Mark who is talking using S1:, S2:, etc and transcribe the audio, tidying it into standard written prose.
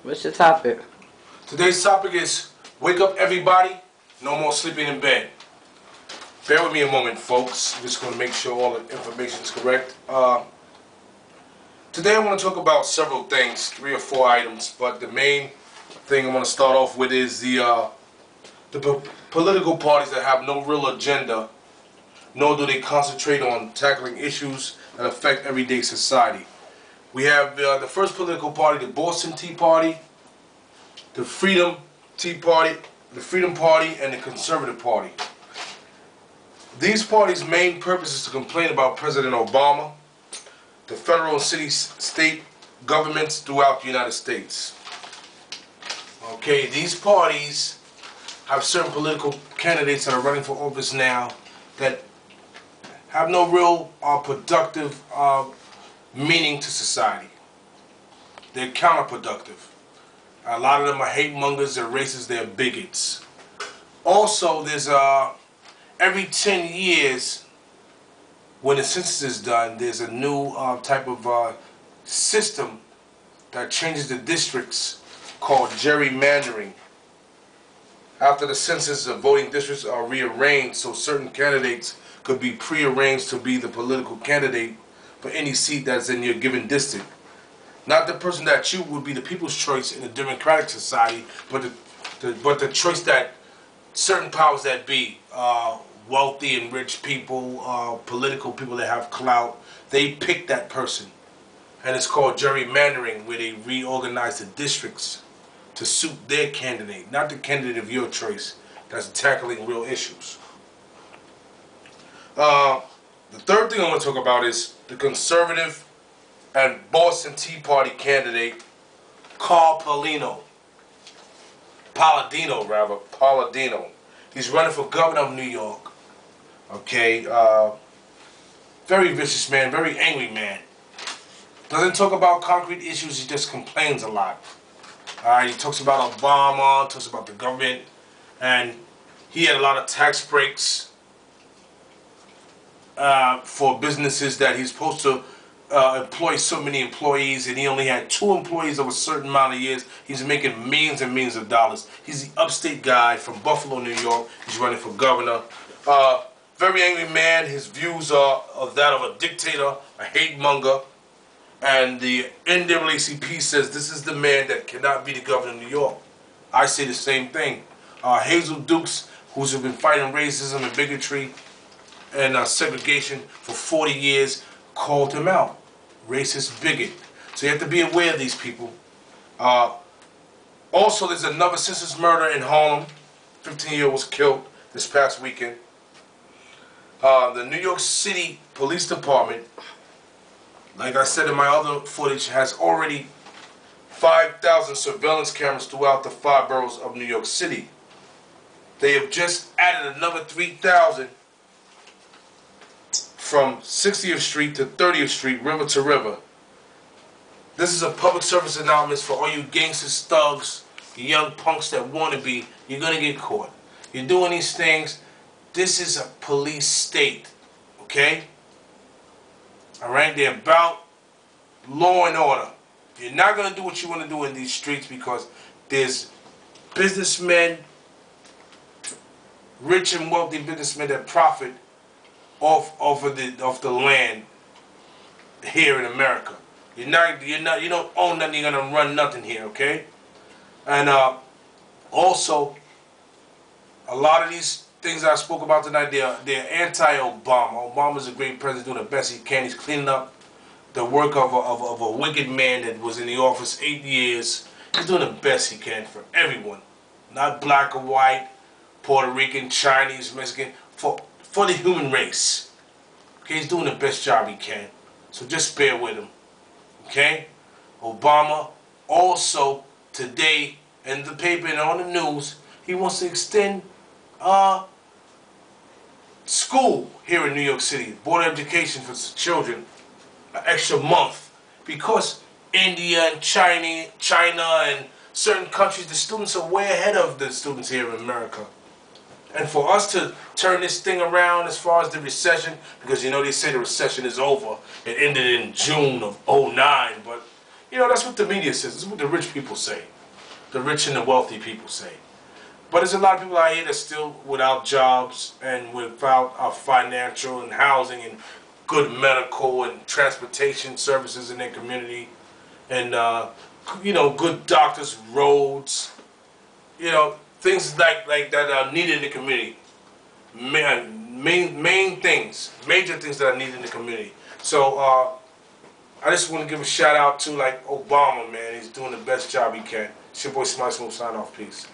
S1: What's your topic?
S2: Today's topic is wake up everybody, no more sleeping in bed. Bear with me a moment, folks. I'm just going to make sure all the information is correct. Today I want to talk about several things, 3 or 4 items, but the main thing I want to start off with is the political parties that have no real agenda, nor do they concentrate on tackling issues that affect everyday society. We have the first political party, the Boston Tea Party, the Freedom Tea Party, the Freedom Party, and the Conservative Party. These parties' main purpose is to complain about President Obama, the federal and state governments throughout the United States. Okay, these parties have certain political candidates that are running for office now that have no real productive meaning to society. They're counterproductive. A lot of them are hate mongers, they're racists, they're bigots. Also, there's every 10 years when the census is done, there's a new type of system that changes the districts called gerrymandering. After the census, the voting districts are rearranged so certain candidates could be prearranged to be the political candidate for any seat that's in your given district. Not the person that you would be the people's choice in a democratic society, but the choice that certain powers that be, wealthy and rich people, political people that have clout, they pick that person. And it's called gerrymandering, where they reorganize the districts to suit their candidate, not the candidate of your choice that's tackling real issues. The third thing I want to talk about is the Conservative and Boston Tea Party candidate, Carl Paladino. He's running for governor of New York. Okay, very vicious man, very angry man. Doesn't talk about concrete issues, he just complains a lot. He talks about Obama, talks about the government, and he had a lot of tax breaks for businesses that he's supposed to employ so many employees, and he only had 2 employees over a certain amount of years. He's making millions and millions of dollars. He's the upstate guy from Buffalo, New York. He's running for governor. Very angry man. His views are of that of a dictator, a hate monger. And the NAACP says this is the man that cannot be the governor of New York. I say the same thing. Hazel Dukes, who's been fighting racism and bigotry and segregation for 40 years, called him out. Racist bigot. So you have to be aware of these people. Also, there's another senseless murder in Harlem. 15-year-old was killed this past weekend. The New York City Police Department, like I said in my other footage, has already 5,000 surveillance cameras throughout the 5 boroughs of New York City. They have just added another 3,000 from 60th Street to 30th Street, river to river. This is a public service announcement for all you gangsters, thugs, you young punks that want to be. You're going to get caught. You're doing these things. This is a police state, okay? Alright, they're about law and order. You're not going to do what you want to do in these streets because there's businessmen, rich and wealthy businessmen that profit off the land here in America. You don't own nothing, you're going to run nothing here, okay? And also, a lot of these things I spoke about tonight, they're anti-Obama. Obama's a great president, doing the best he can. He's cleaning up the work of a wicked man that was in the office 8 years. He's doing the best he can for everyone. Not black or white, Puerto Rican, Chinese, Mexican, for the human race. Okay, he's doing the best job he can. So just bear with him. Okay? Obama also today in the paper and on the news, he wants to extend school here in New York City, Board of Education for children, an extra month, because India and China and certain countries, the students are way ahead of the students here in America. And for us to turn this thing around as far as the recession, because you know they say the recession is over. It ended in June of '09, but You know, that's what the media says. This is what the rich people say. The rich and the wealthy people say. But there's a lot of people out here that's still without jobs and without financial and housing and good medical and transportation services in their community. And, you know, good doctors, roads, you know, things like that are needed in the community. Main things, major things that are needed in the community. So I just want to give a shout out to like Obama, man. He's doing the best job he can. It's your boy Smiley Smooth, sign off. Peace.